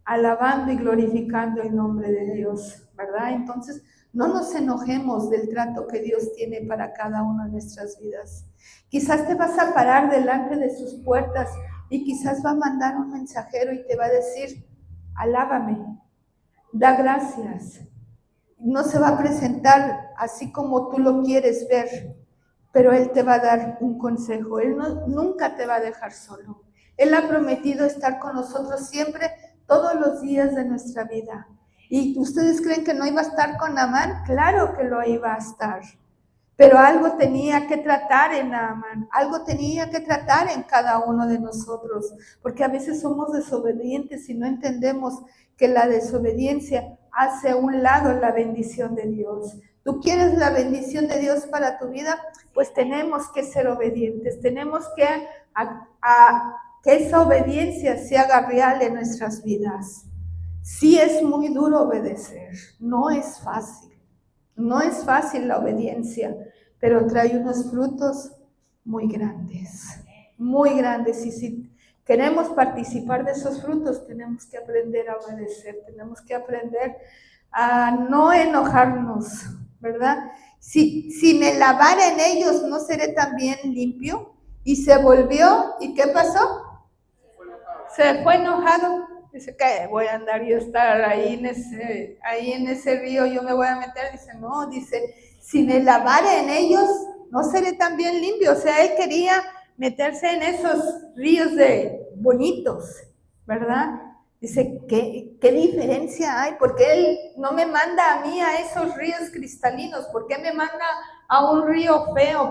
alabando y glorificando el nombre de Dios, ¿verdad? Entonces, no nos enojemos del trato que Dios tiene para cada una de nuestras vidas. Quizás te vas a parar delante de sus puertas y quizás va a mandar un mensajero y te va a decir, alábame, da gracias. No se va a presentar así como tú lo quieres ver, pero Él te va a dar un consejo. Él nunca te va a dejar solo. Él ha prometido estar con nosotros siempre, todos los días de nuestra vida. ¿Y ustedes creen que no iba a estar con Naamán? Claro que lo iba a estar. Pero algo tenía que tratar en Naamán, algo tenía que tratar en cada uno de nosotros, porque a veces somos desobedientes y no entendemos que la desobediencia hace a un lado la bendición de Dios. ¿Tú quieres la bendición de Dios para tu vida? Pues tenemos que ser obedientes, tenemos que esa obediencia se haga real en nuestras vidas. Sí es muy duro obedecer, no es fácil. No es fácil la obediencia, pero trae unos frutos muy grandes, muy grandes. Y si queremos participar de esos frutos, tenemos que aprender a obedecer, tenemos que aprender a no enojarnos, ¿verdad? Si me lavara en ellos, ¿no seré también limpio? Y se volvió, ¿y qué pasó? Se fue enojado. Dice, ¿qué voy a andar yo a estar ahí en ese río? Yo me voy a meter. Dice, no, dice, si me lavare en ellos, no seré también limpio. O sea, él quería meterse en esos ríos bonitos, ¿verdad? Dice, ¿qué diferencia hay? ¿Por qué él no me manda a mí a esos ríos cristalinos? ¿Por qué me manda a un río feo?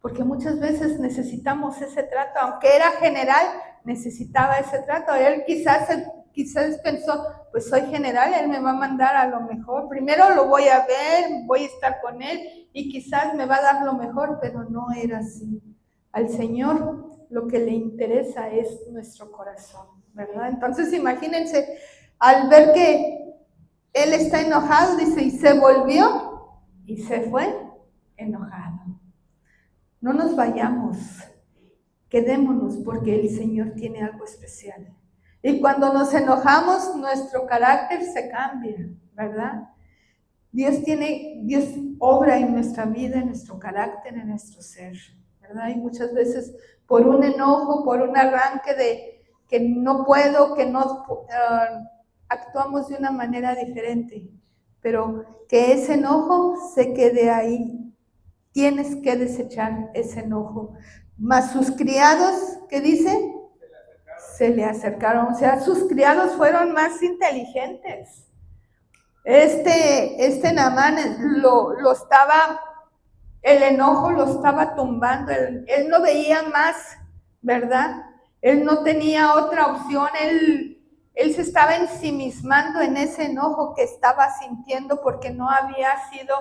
Porque muchas veces necesitamos ese trato, aunque era general, necesitaba ese trato. Él quizás pensó, pues soy general, él me va a mandar a lo mejor. Primero lo voy a ver, voy a estar con él y quizás me va a dar lo mejor, pero no era así. Al Señor lo que le interesa es nuestro corazón, ¿verdad? Entonces imagínense, al ver que él está enojado, dice, y se volvió y se fue enojado. No nos vayamos, quedémonos porque el Señor tiene algo especial. Y cuando nos enojamos, nuestro carácter se cambia, ¿verdad? Dios obra en nuestra vida, en nuestro carácter, en nuestro ser, ¿verdad? Y muchas veces por un enojo, por un arranque de que no puedo, que no actuamos de una manera diferente, pero que ese enojo se quede ahí. Tienes que desechar ese enojo. Mas sus criados, ¿qué dice? Se le acercaron. O sea, sus criados fueron más inteligentes. Este Naamán el enojo lo estaba tumbando. Él no veía más, ¿verdad? Él no tenía otra opción. Él se estaba ensimismando en ese enojo que estaba sintiendo porque no había sido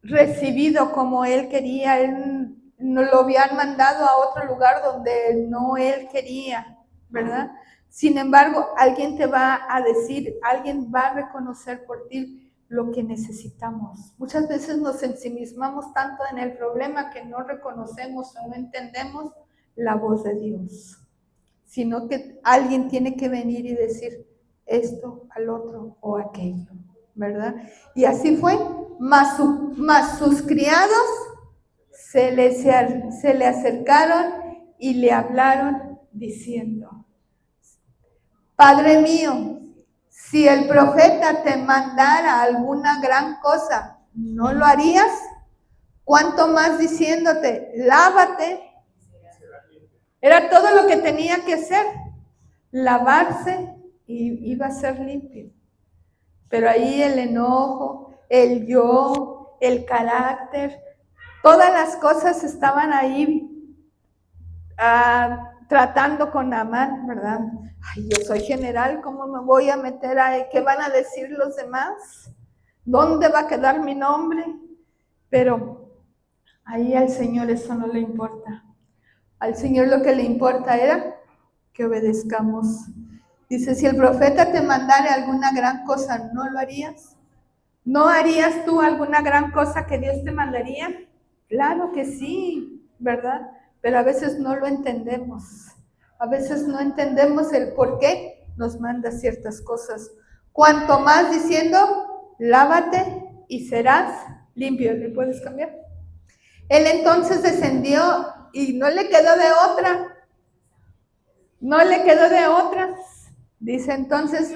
recibido como él quería. Él no lo habían mandado a otro lugar donde no él quería, ¿verdad? Sin embargo, alguien te va a decir, alguien va a reconocer por ti lo que necesitamos. Muchas veces nos ensimismamos tanto en el problema que no reconocemos o no entendemos la voz de Dios, sino que alguien tiene que venir y decir esto al otro o aquello, ¿verdad? Y así fue. Mas sus criados se le acercaron y le hablaron diciendo, Padre mío, si el profeta te mandara alguna gran cosa, ¿no lo harías? ¿Cuánto más diciéndote, lávate? Era todo lo que tenía que hacer, lavarse y iba a ser limpio. Pero ahí el enojo, el yo, el carácter, todas las cosas estaban ahí tratando con Naamán, ¿verdad? Ay, yo soy general, ¿cómo me voy a meter ahí? ¿Qué van a decir los demás? ¿Dónde va a quedar mi nombre? Pero ahí al Señor eso no le importa. Al Señor lo que le importa era que obedezcamos. Dice, si el profeta te mandara alguna gran cosa, ¿no lo harías? ¿No harías tú alguna gran cosa que Dios te mandaría? Claro que sí, ¿verdad? Pero a veces no lo entendemos. A veces no entendemos el por qué nos manda ciertas cosas. Cuanto más diciendo, lávate y serás limpio. ¿Le puedes cambiar? Él entonces descendió y no le quedó de otra. No le quedó de otra. Dice entonces,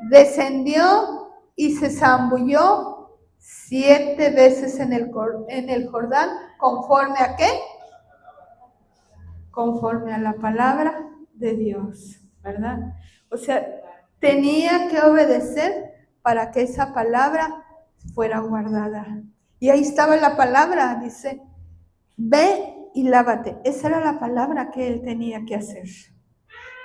descendió y se zambulló 7 veces en el Jordán, ¿conforme a qué? Conforme a la palabra de Dios, ¿verdad? O sea, tenía que obedecer para que esa palabra fuera guardada. Y ahí estaba la palabra, dice, ve y lávate. Esa era la palabra que él tenía que hacer.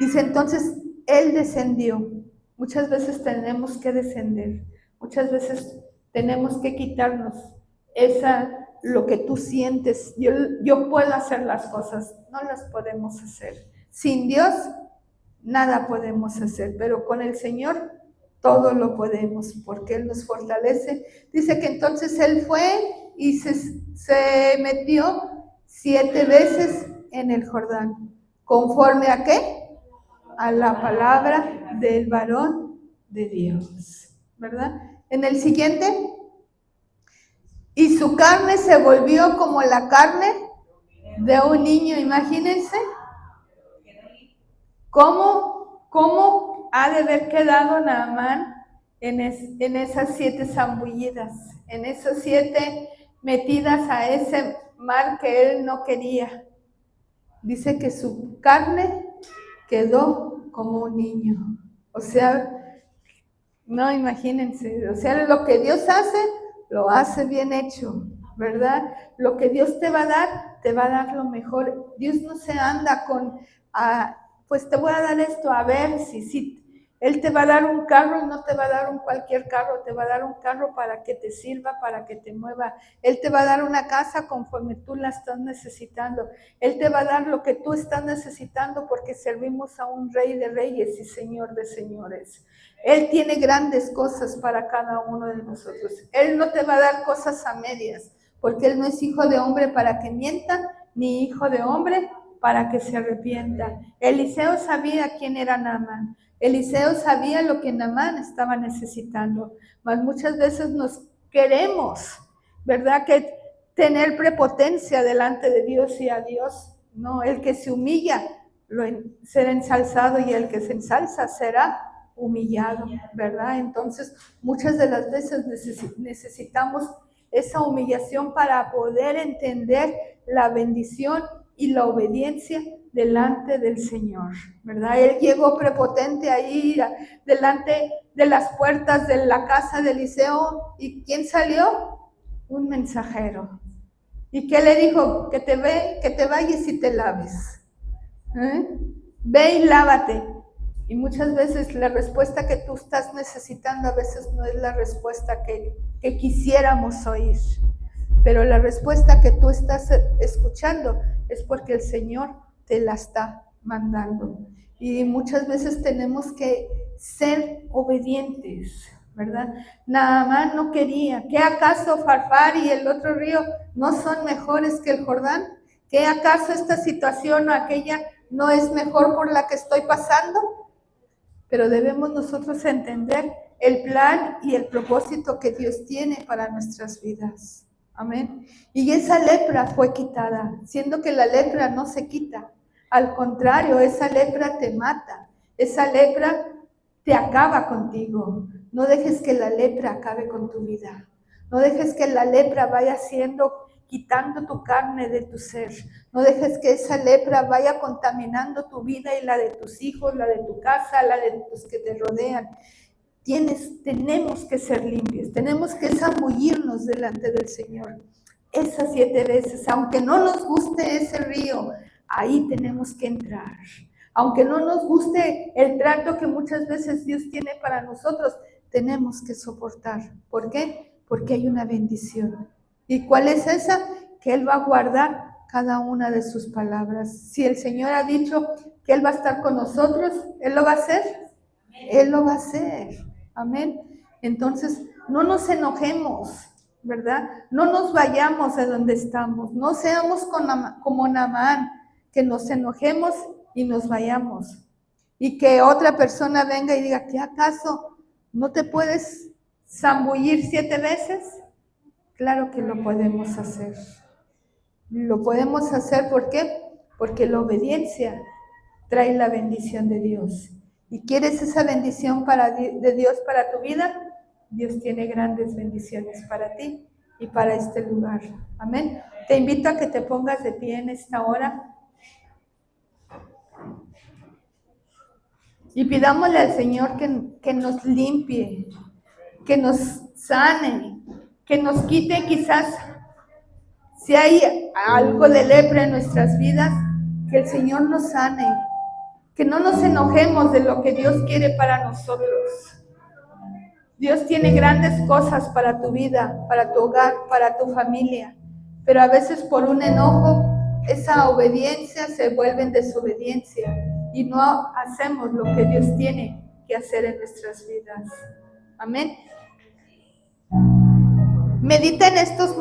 Dice, entonces, él descendió. Muchas veces tenemos que descender. Muchas veces tenemos que quitarnos lo que tú sientes. Yo puedo hacer las cosas. No las podemos hacer. Sin Dios, nada podemos hacer. Pero con el Señor, todo lo podemos, porque Él nos fortalece. Dice que entonces Él fue y se metió 7 veces en el Jordán. ¿Conforme a qué? A la palabra del varón de Dios, ¿verdad? En el siguiente, y su carne se volvió como la carne de un niño. Imagínense cómo ha de haber quedado Naamán en esas 7 zambullidas, en esas 7 metidas a ese mar que él no quería. Dice que su carne quedó como un niño. O sea, no, imagínense, o sea, lo que Dios hace, lo hace bien hecho, ¿verdad? Lo que Dios te va a dar lo mejor. Dios no se anda con, pues te voy a dar esto, a ver si Él te va a dar un carro y no te va a dar un cualquier carro, te va a dar un carro para que te sirva, para que te mueva. Él te va a dar una casa conforme tú la estás necesitando. Él te va a dar lo que tú estás necesitando porque servimos a un Rey de Reyes y Señor de Señores. Él tiene grandes cosas para cada uno de nosotros. Él no te va a dar cosas a medias, porque Él no es hijo de hombre para que mienta, ni hijo de hombre para que se arrepienta. Eliseo sabía quién era Naamán. Eliseo sabía lo que Naamán estaba necesitando. Mas muchas veces nos queremos, ¿verdad? Que tener prepotencia delante de Dios y a Dios. No, el que se humilla será ensalzado y el que se ensalza será humillado, ¿verdad? Entonces, muchas de las veces necesitamos esa humillación para poder entender la bendición y la obediencia delante del Señor, ¿verdad? Él llegó prepotente ahí delante de las puertas de la casa de Eliseo, ¿y quién salió? Un mensajero. ¿Y qué le dijo? Que te vayas y te laves. Ve y lávate. Y muchas veces la respuesta que tú estás necesitando a veces no es la respuesta que quisiéramos oír. Pero la respuesta que tú estás escuchando es porque el Señor te la está mandando. Y muchas veces tenemos que ser obedientes, ¿verdad? Naamán no quería. ¿Qué acaso Farfar y el otro río no son mejores que el Jordán? ¿Qué acaso esta situación o aquella no es mejor por la que estoy pasando? Pero debemos nosotros entender el plan y el propósito que Dios tiene para nuestras vidas. Amén. Y esa lepra fue quitada, siendo que la lepra no se quita. Al contrario, esa lepra te mata. Esa lepra te acaba contigo. No dejes que la lepra acabe con tu vida. No dejes que la lepra vaya quitando tu carne de tu ser. No dejes que esa lepra vaya contaminando tu vida y la de tus hijos, la de tu casa, la de los que te rodean. Tenemos que ser limpios, tenemos que zambullirnos delante del Señor. Esas 7 veces, aunque no nos guste ese río, ahí tenemos que entrar. Aunque no nos guste el trato que muchas veces Dios tiene para nosotros, tenemos que soportar. ¿Por qué? Porque hay una bendición. ¿Y cuál es esa? Que Él va a guardar cada una de sus palabras. Si el Señor ha dicho que Él va a estar con nosotros, ¿Él lo va a hacer? Él lo va a hacer. Amén. Entonces, no nos enojemos, ¿verdad? No nos vayamos de donde estamos. No seamos como Naamán, que nos enojemos y nos vayamos. Y que otra persona venga y diga, ¿qué acaso no te puedes zambullir 7 veces? Claro que lo podemos hacer. Lo podemos hacer, ¿por qué? Porque la obediencia trae la bendición de Dios. ¿Y quieres esa bendición de Dios para tu vida? Dios tiene grandes bendiciones para ti y para este lugar. Amén. Te invito a que te pongas de pie en esta hora y pidámosle al Señor que nos limpie, que nos sane, que nos quite quizás si hay algo de lepra en nuestras vidas, que el Señor nos sane, que no nos enojemos de lo que Dios quiere para nosotros. Dios tiene grandes cosas para tu vida, para tu hogar, para tu familia, pero a veces por un enojo, esa obediencia se vuelve en desobediencia y no hacemos lo que Dios tiene que hacer en nuestras vidas. Amén. Medita en estos